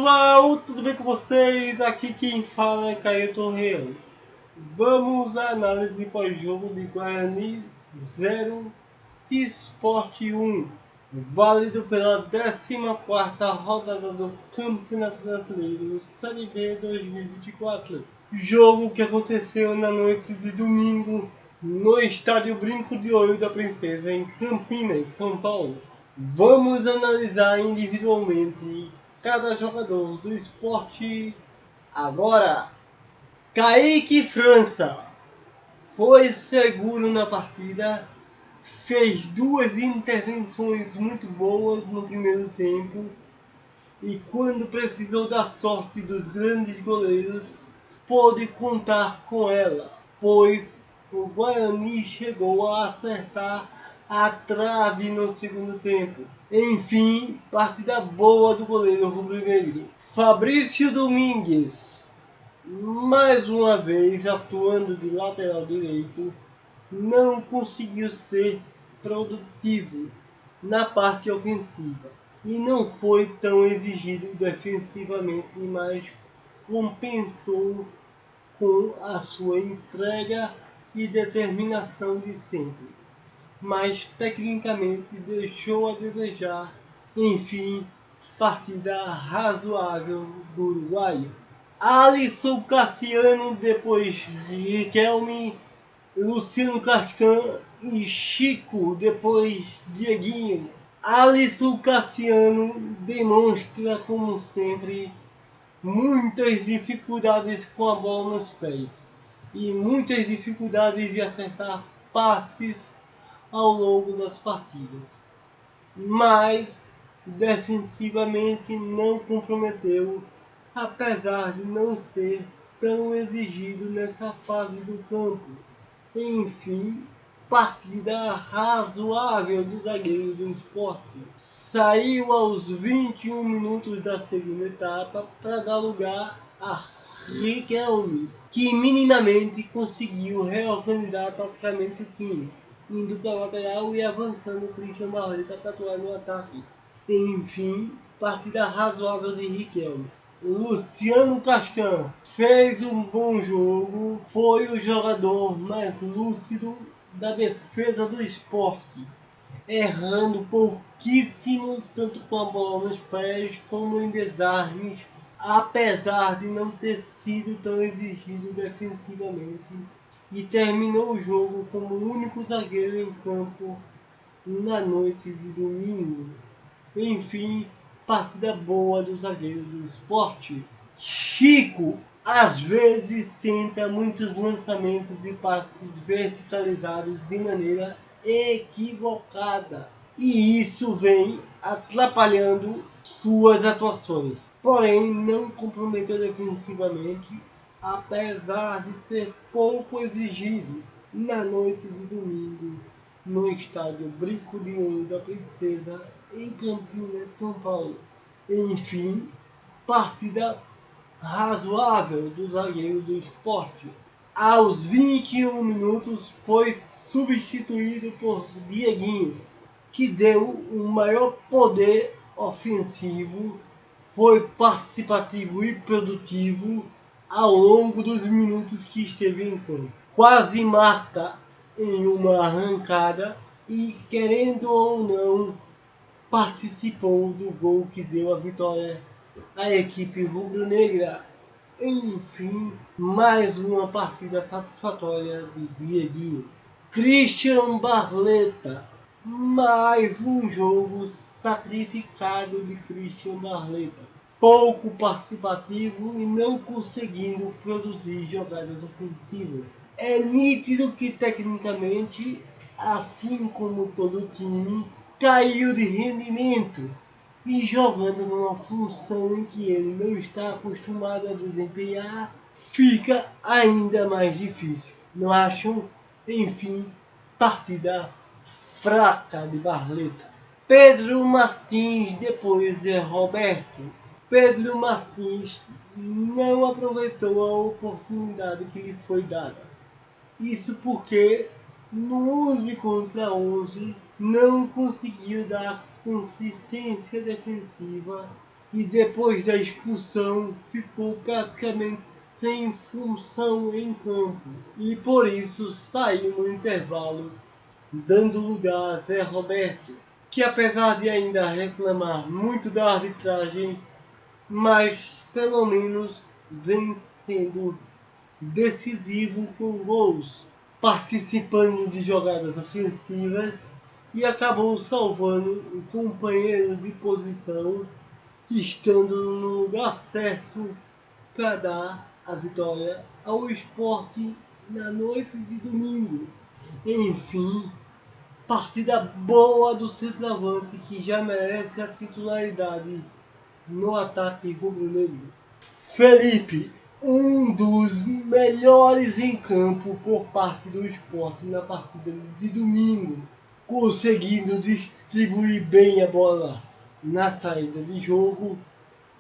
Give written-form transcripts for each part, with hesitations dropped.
pessoal, tudo bem com vocês? Aqui quem fala é Caio Torreão. Vamos à análise pós-jogo de Guarani 0, Sport 1, válido pela 14ª rodada do Campeonato Brasileiro Série B 2024. Jogo que aconteceu na noite de domingo no estádio Brinco de Ouro da Princesa, em Campinas, São Paulo. Vamos analisar individualmente cada jogador do esporte. Agora, Kaique França foi seguro na partida, fez duas intervenções muito boas no primeiro tempo e quando precisou da sorte dos grandes goleiros, pôde contar com ela, pois o Guarani chegou a acertar a trave no segundo tempo. Enfim, partida boa do goleiro rubro-negro. Fabrício Domingues, mais uma vez atuando de lateral direito, não conseguiu ser produtivo na parte ofensiva e não foi tão exigido defensivamente, mas compensou com a sua entrega e determinação de sempre, mas tecnicamente deixou a desejar. Enfim, partida razoável do uruguaio. Alisson Cassiano, depois Riquelme, Luciano Castan e Chico, depois Dieguinho. Alisson Cassiano demonstra, como sempre, muitas dificuldades com a bola nos pés e muitas dificuldades de acertar passes ao longo das partidas, mas defensivamente não comprometeu, apesar de não ser tão exigido nessa fase do campo. Enfim, partida razoável do zagueiro do Sport. Saiu aos 21 minutos da segunda etapa para dar lugar a Riquelme, que minimamente conseguiu reorganizar praticamente o time, indo para a lateral e avançando o Christian Barleta para atuar no ataque. Enfim, partida razoável de Riquelme. Luciano Castan fez um bom jogo, foi o jogador mais lúcido da defesa do esporte, errando pouquíssimo, tanto com a bola nos pés como em desarmes, apesar de não ter sido tão exigido defensivamente, e terminou o jogo como o único zagueiro em campo na noite de domingo. Enfim, partida boa do zagueiro do esporte. Chico às vezes tenta muitos lançamentos e passes verticalizados de maneira equivocada, e isso vem atrapalhando suas atuações. Porém, não comprometeu defensivamente, apesar de ser pouco exigido na noite de domingo no estádio Brinco de Ouro da Princesa, em Campinas, São Paulo. Enfim, partida razoável do zagueiro do esporte. Aos 21 minutos foi substituído por Dieguinho, que deu um maior poder ofensivo, foi participativo e produtivo ao longo dos minutos que esteve em campo. Quase marca em uma arrancada e, querendo ou não, participou do gol que deu a vitória à equipe rubro-negra. Enfim, mais uma partida satisfatória de Dieguinho. Christian Barleta, mais um jogo sacrificado de Christian Barleta. Pouco participativo e não conseguindo produzir jogadas ofensivas. É nítido que tecnicamente, assim como todo time, caiu de rendimento e jogando numa função em que ele não está acostumado a desempenhar, fica ainda mais difícil. Não acham? Enfim, partida fraca de Barleta. Pedro Martins depois de Roberto. Pedro Martins não aproveitou a oportunidade que lhe foi dada. Isso porque no 11 contra 11 não conseguiu dar consistência defensiva e depois da expulsão ficou praticamente sem função em campo e por isso saiu no intervalo, dando lugar a Zé Roberto, que apesar de ainda reclamar muito da arbitragem, mas pelo menos vem sendo decisivo com gols, participando de jogadas ofensivas e acabou salvando um companheiro de posição, estando no lugar certo para dar a vitória ao Sport na noite de domingo. Enfim, partida boa do centroavante que já merece a titularidade no ataque rubro-negro. Felipe, um dos melhores em campo por parte do Sport na partida de domingo, conseguindo distribuir bem a bola na saída de jogo,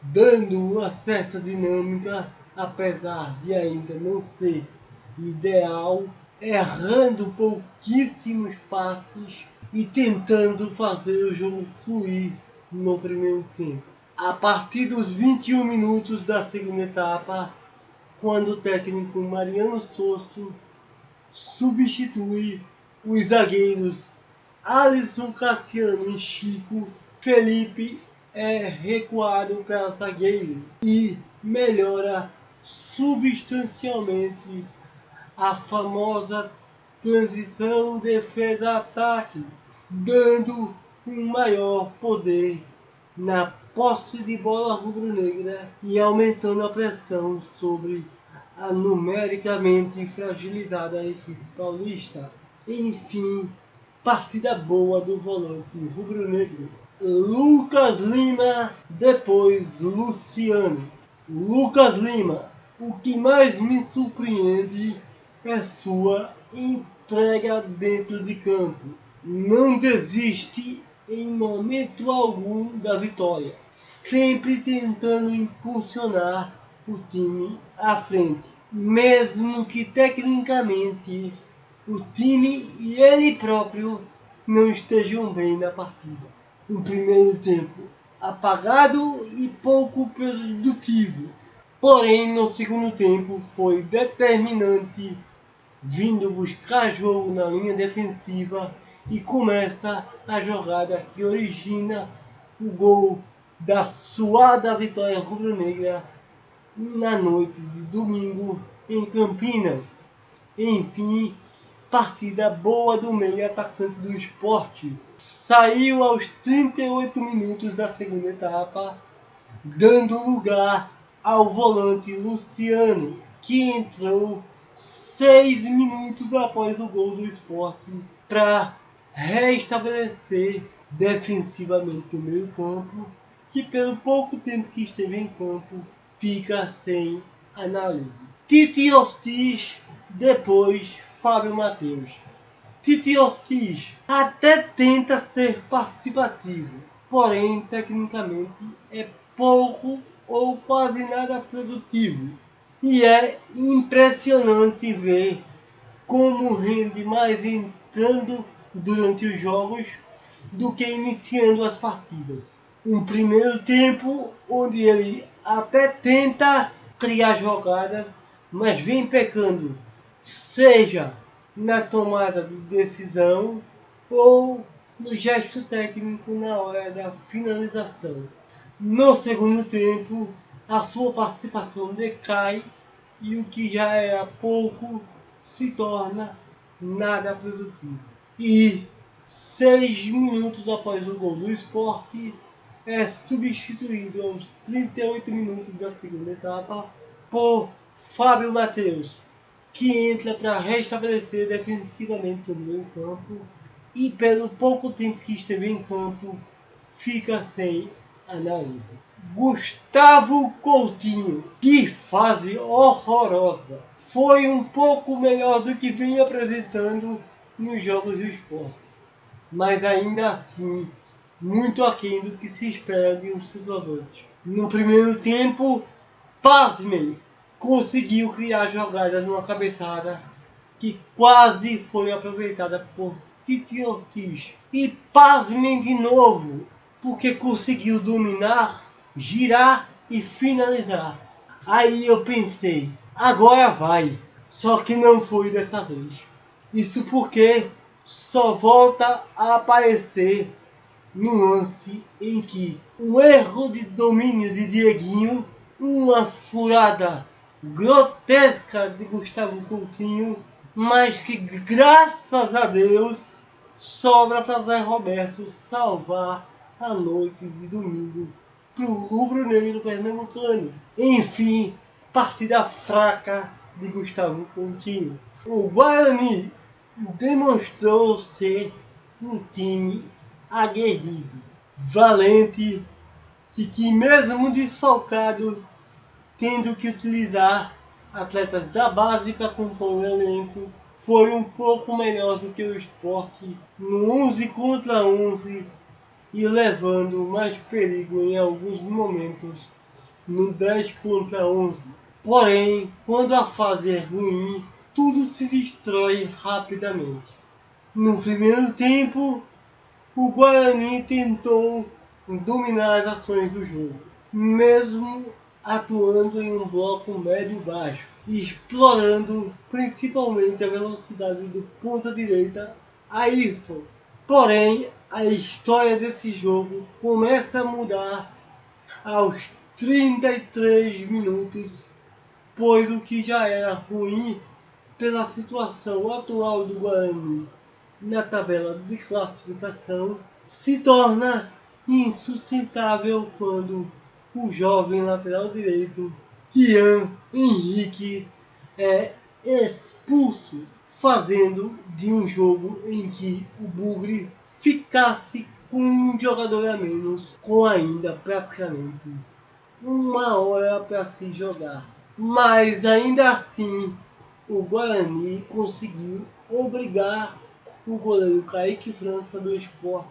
dando uma certa dinâmica, apesar de ainda não ser ideal, errando pouquíssimos passes e tentando fazer o jogo fluir no primeiro tempo. A partir dos 21 minutos da segunda etapa, quando o técnico Mariano Sosso substitui os zagueiros Alisson, Cassiano e Chico, Felipe é recuado para zagueiro e melhora substancialmente a famosa transição defesa-ataque, dando um maior poder na posse de bola rubro-negra e aumentando a pressão sobre a numericamente fragilizada equipe paulista. Enfim, partida boa do volante rubro-negro. Lucas Lima, depois Luciano. Lucas Lima, o que mais me surpreende é sua entrega dentro de campo. Não desiste em momento algum da vitória, sempre tentando impulsionar o time à frente, mesmo que tecnicamente o time e ele próprio não estejam bem na partida. Um primeiro tempo apagado e pouco produtivo, porém no segundo tempo foi determinante, vindo buscar jogo na linha defensiva e começa a jogada que origina o gol da suada vitória rubro-negra na noite de domingo em Campinas. Enfim, partida boa do meio atacante do Sport. Saiu aos 38 minutos da segunda etapa, dando lugar ao volante Luciano, que entrou 6 minutos após o gol do Sport para restabelecer defensivamente o meio campo, que pelo pouco tempo que esteve em campo fica sem análise. Tite Ortiz, depois Fábio Matheus. Tite Ortiz até tenta ser participativo, porém tecnicamente é pouco ou quase nada produtivo. E é impressionante ver como rende mais entrando durante os jogos do que iniciando as partidas. Um primeiro tempo onde ele até tenta criar jogadas, mas vem pecando, seja na tomada de decisão ou no gesto técnico na hora da finalização. No segundo tempo, a sua participação decai e o que já era pouco se torna nada produtivo. E 6 minutos após o gol do Sport, é substituído aos 38 minutos da segunda etapa por Fábio Matheus, que entra para restabelecer defensivamente o meio campo e pelo pouco tempo que esteve em campo fica sem análise. Gustavo Coutinho, que fase horrorosa, foi um pouco melhor do que vem apresentando nos jogos do Sport, mas ainda assim muito aquém do que se espera de um centroavante. No primeiro tempo, pasmem, conseguiu criar jogada numa cabeçada que quase foi aproveitada por Tite Ortiz. E pasmem de novo, porque conseguiu dominar girar e finalizar. Aí eu pensei, agora vai. Só que não foi dessa vez. Isso porque só volta a aparecer no lance em que um erro de domínio de Dieguinho, uma furada grotesca de Gustavo Coutinho, mas que graças a Deus sobra para Zé Roberto salvar a noite de domingo pro rubro-negro pernambucano. Enfim, partida fraca de Gustavo Coutinho. O Guarani demonstrou ser um time aguerrido, valente e que mesmo desfalcado, tendo que utilizar atletas da base para compor o elenco, foi um pouco melhor do que o Sport no 11 contra 11 e levando mais perigo em alguns momentos no 10 contra 11. Porém, quando a fase é ruim, tudo se destrói rapidamente. No primeiro tempo, o Guarani tentou dominar as ações do jogo, mesmo atuando em um bloco médio-baixo, explorando principalmente a velocidade do ponta-direita Ayrton. Porém, a história desse jogo começa a mudar aos 33 minutos, pois o que já era ruim pela situação atual do Guarani na tabela de classificação se torna insustentável quando o jovem lateral direito Ian Henrique é expulso, fazendo de um jogo em que o Bugre ficasse com um jogador a menos, com ainda praticamente uma hora para se jogar. Mas ainda assim, o Guarani conseguiu obrigar o goleiro Kaique França do Sport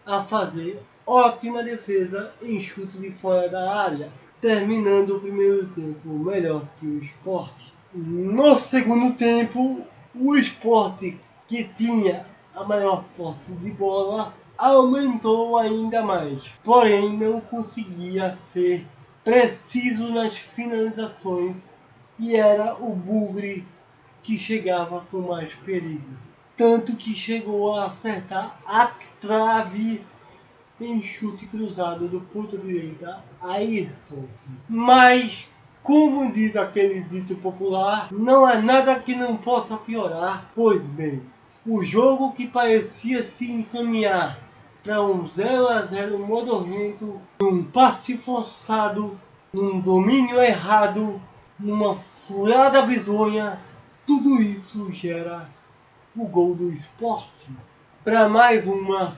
a fazer ótima defesa em chute de fora da área, terminando o primeiro tempo melhor que o Sport. No segundo tempo, o Sport, que tinha a maior posse de bola, aumentou ainda mais, porém não conseguia ser preciso nas finalizações e era o Bugre que chegava com mais perigo. Tanto que chegou a acertar a trave em chute cruzado do ponta direita Ayrton. Mas, como diz aquele dito popular, não há nada que não possa piorar. Pois bem, o jogo que parecia se encaminhar para um 0-0 modorrento, num passe forçado, num domínio errado, numa furada bizonha, tudo isso gera o gol do Sport para mais uma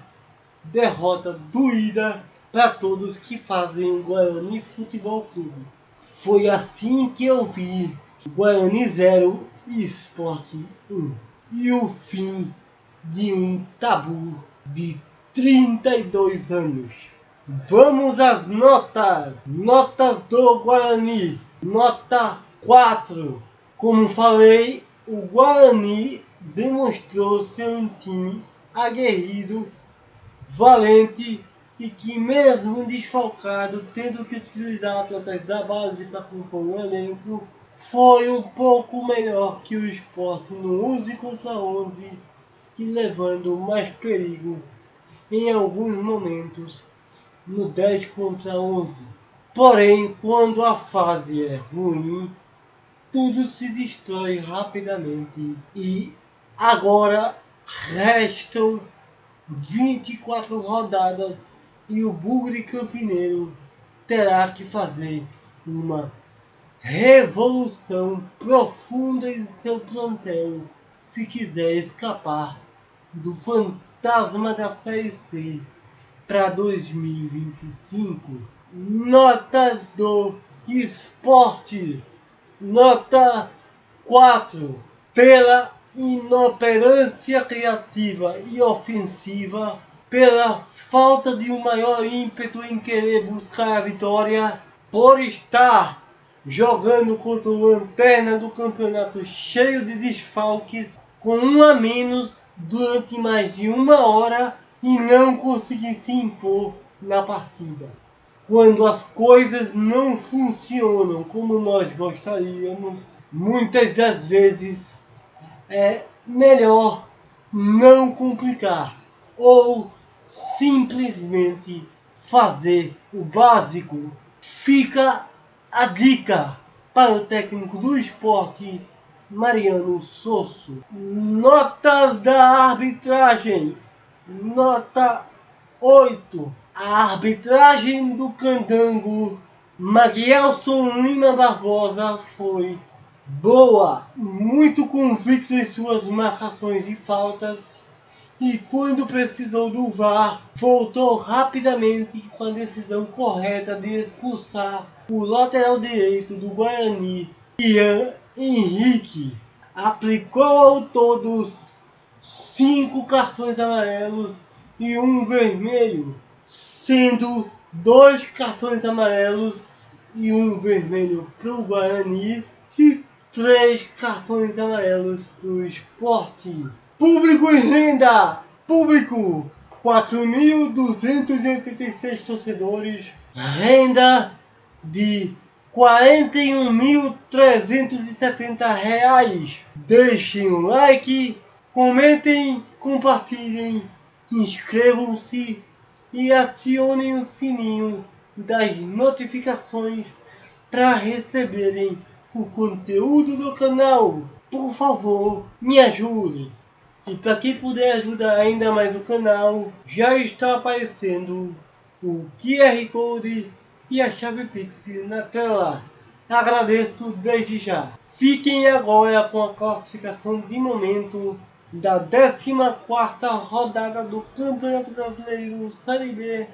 derrota doída para todos que fazem o Guarani Futebol Clube. Foi assim que eu vi Guarani 0 e Sport 1. E o fim de um tabu de 32 anos. Vamos às notas. Notas do Guarani. Nota 4. Como falei, o Guarani demonstrou ser um time aguerrido, valente e que mesmo desfalcado, tendo que utilizar atletas da base para compor o elenco, foi um pouco melhor que o Sport no 11 contra 11 e levando mais perigo em alguns momentos no 10 contra 11. Porém, quando a fase é ruim, tudo se destrói rapidamente e agora restam 24 rodadas e o Bugre Campineiro terá que fazer uma revolução profunda em seu plantel se quiser escapar do fantasma da Série C para 2025. Notas do Esporte. Nota 4. Pela inoperância criativa e ofensiva, pela falta de um maior ímpeto em querer buscar a vitória, por estar jogando contra o lanterna do campeonato cheio de desfalques, com um a menos durante mais de uma hora e não conseguir se impor na partida. quando as coisas não funcionam como nós gostaríamos, muitas das vezes é melhor não complicar ou simplesmente fazer o básico. Fica a dica para o técnico do esporte, Mariano Sosso. Notas da arbitragem. Nota 8. A arbitragem do candango Maguelson Lima Barbosa foi boa, muito convicto em suas marcações de faltas, e quando precisou do VAR, voltou rapidamente com a decisão correta de expulsar o lateral direito do Guarani, Ian Henrique. Aplicou ao todo 5 cartões amarelos e 1 vermelho, sendo 2 cartões amarelos e 1 vermelho para o Guarani e 3 cartões amarelos para o Sport. Público em renda! Público! 4.286 torcedores. Renda de R$41.370. Deixem um like, comentem, compartilhem, inscrevam-se e acionem o sininho das notificações para receberem o conteúdo do canal. Por favor, me ajude. E para quem puder ajudar ainda mais o canal, já está aparecendo o QR Code e a chave Pix na tela. Agradeço desde já. Fiquem agora com a classificação de momento da 14ª rodada do Campeonato Brasileiro Série B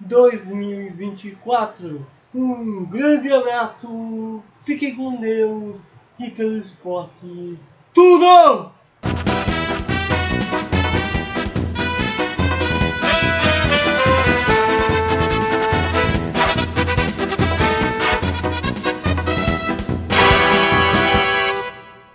2024. Um grande abraço, fiquem com Deus e pelo esporte tudo!